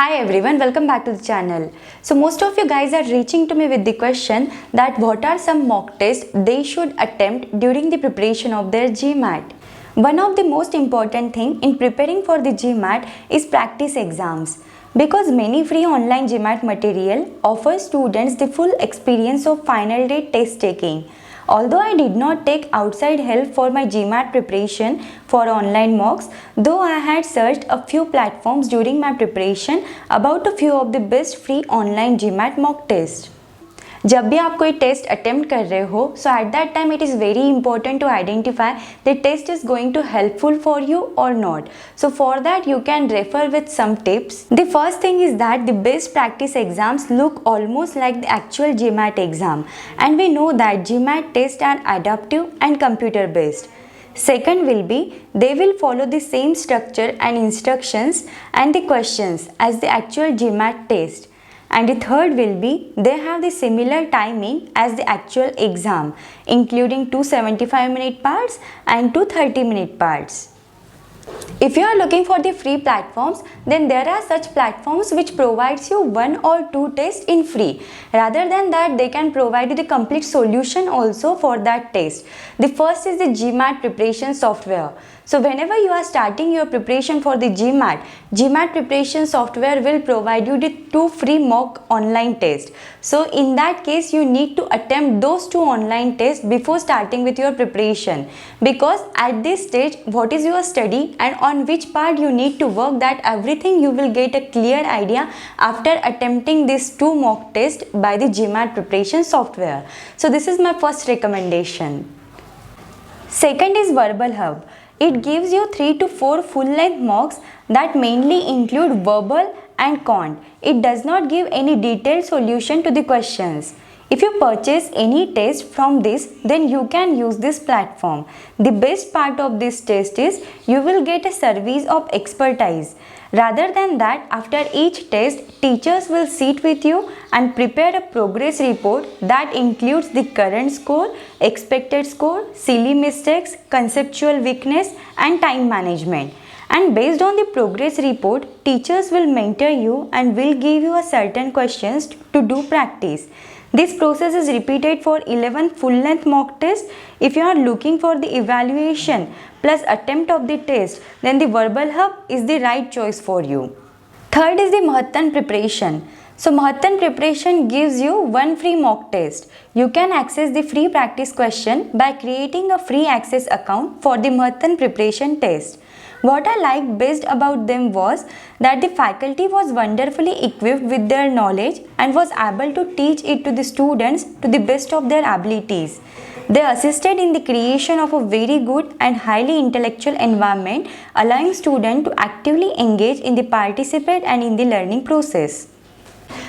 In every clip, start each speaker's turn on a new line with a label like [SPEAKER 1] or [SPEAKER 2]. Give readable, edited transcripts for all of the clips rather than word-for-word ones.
[SPEAKER 1] Hi everyone, welcome back to the channel. So most of you guys are reaching to me with the question that what are some mock tests they should attempt during the preparation of their GMAT. One of the most important thing in preparing for the GMAT is practice exams. Because many free online GMAT material offers students the full experience of final day test taking. Although I did not take outside help for my GMAT preparation for online mocks, though I had searched a few platforms during my preparation about a few of the best free online GMAT mock tests. जब भी आप कोई test attempt कर रहे हो so at that time it is very important to identify the test is going to helpful for you or not. So for that you can refer with some tips. The first thing is that the best practice exams look almost like the actual GMAT exam, and we know that GMAT tests are adaptive and computer based. Second will be they will follow the same structure and instructions and the questions as the actual GMAT test. And the third will be they have the similar timing as the actual exam, including two 75-minute parts and two 30-minute parts. If you are looking for the free platforms, then there are such platforms which provides you one or two tests in free. Rather than that, they can provide you the complete solution also for that test. The first is the GMAT preparation software. So whenever you are starting your preparation for the GMAT preparation software will provide you the two free mock online tests. So in that case, you need to attempt those two online tests before starting with your preparation, because at this stage, what is your study and on which part you need to work, that everything you will get a clear idea after attempting these two mock tests by the GMAT preparation software. So this is my first recommendation. Second is Verbal Hub. It gives you 3 to 4 full-length mocks that mainly include verbal and cont. It does not give any detailed solution to the questions. If you purchase any test from this, then you can use this platform. The best part of this test is you will get a service of expertise. Rather than that, after each test, teachers will sit with you and prepare a progress report that includes the current score, expected score, silly mistakes, conceptual weakness, and time management. And based on the progress report, teachers will mentor you and will give you a certain questions to do practice. This process is repeated for 11 full-length mock tests. If you are looking for the evaluation plus attempt of the test, then the Verbal Hub is the right choice for you. Third is the Mahattan preparation. So Mahattan preparation gives you one free mock test. You can access the free practice question by creating a free access account for the Mahattan preparation test. What I liked best about them was that the faculty was wonderfully equipped with their knowledge and was able to teach it to the students to the best of their abilities. They assisted in the creation of a very good and highly intellectual environment, allowing students to actively engage in the participate and in the learning process.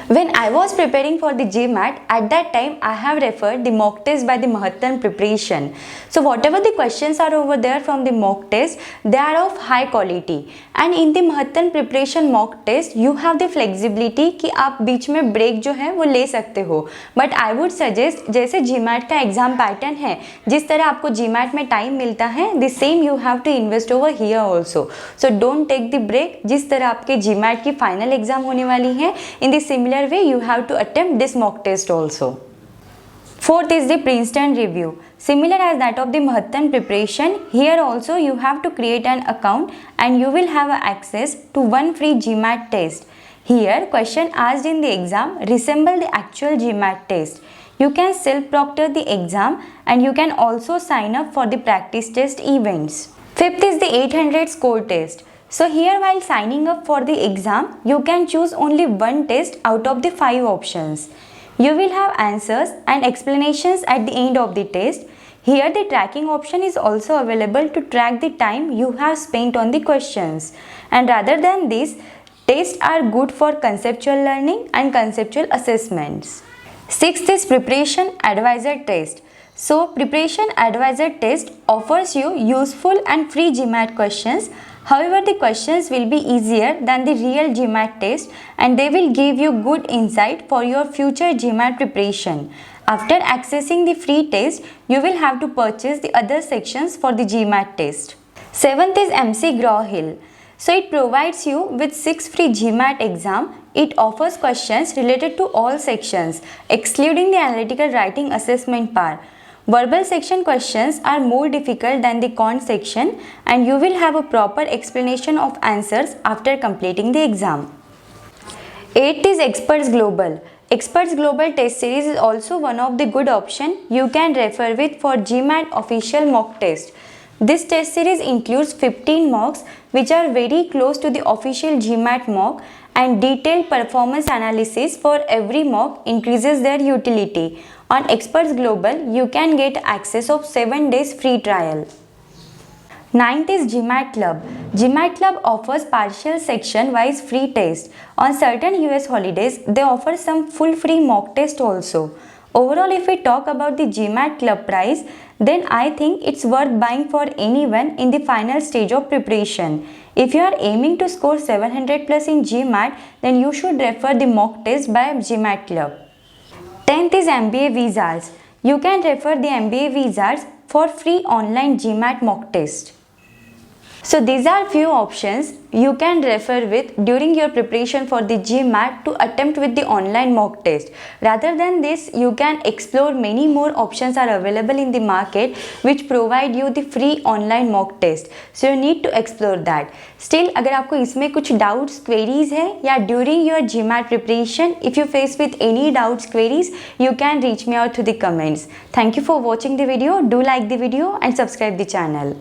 [SPEAKER 1] When I was preparing for the GMAT, at that time I have referred the mock test by the Mahattan preparation. So whatever the questions are over there from the mock test, they are of high quality. And in the Mahattan preparation mock test, you have the flexibility कि आप बीच में break जो है वो ले सकते हो. But I would suggest जैसे GMAT का exam pattern है, जिस तरह आपको GMAT में time मिलता है, the same you have to invest over here also. So don't take the break. जिस तरह आपके GMAT की final exam होने वाली है, in the similar way you have to attempt this mock test also. Fourth is the Princeton review. Similar as that of the Mahattan preparation, here also you have to create an account and you will have access to one free GMAT test. Here question asked in the exam resemble the actual GMAT test. You can self-proctor the exam and you can also sign up for the practice test events. Fifth is the 800 score test. So here while signing up for the exam, you can choose only one test out of the 5 options. You will have answers and explanations at the end of the test. Here the tracking option is also available to track the time you have spent on the questions. And rather than this, tests are good for conceptual learning and conceptual assessments. Sixth is Preparation Advisor test. So Preparation Advisor test offers you useful and free GMAT questions. However, the questions will be easier than the real GMAT test and they will give you good insight for your future GMAT preparation. After accessing the free test, you will have to purchase the other sections for the GMAT test. Seventh is MC Graw Hill. So it provides you with 6 free GMAT exam. It offers questions related to all sections, excluding the analytical writing assessment part. Verbal section questions are more difficult than the con section, and you will have a proper explanation of answers after completing the exam. 8th is Experts Global. Experts Global test series is also one of the good option you can refer with for GMAT official mock test. This test series includes 15 mocks which are very close to the official GMAT mock, and detailed performance analysis for every mock increases their utility. On Experts Global, you can get access of 7 days free trial. 9th is GMAT Club. GMAT Club offers partial section wise free test. On certain US holidays, they offer some full free mock test also. Overall, if we talk about the GMAT Club price, then I think it's worth buying for anyone in the final stage of preparation. If you are aiming to score 700 plus in GMAT, then you should refer the mock test by GMAT Club. 10th is MBA Visas. You can refer the MBA Visas for free online GMAT mock test. So these are few options you can refer with during your preparation for the GMAT to attempt with the online mock test. Rather than this, you can explore many more options are available in the market which provide you the free online mock test. So you need to explore that. Still, अगर आपको इसमें कुछ doubts, queries है या during your GMAT preparation, if you face with any doubts, queries, you can reach me out through the comments. Thank you for watching the video. Do like the video and subscribe the channel.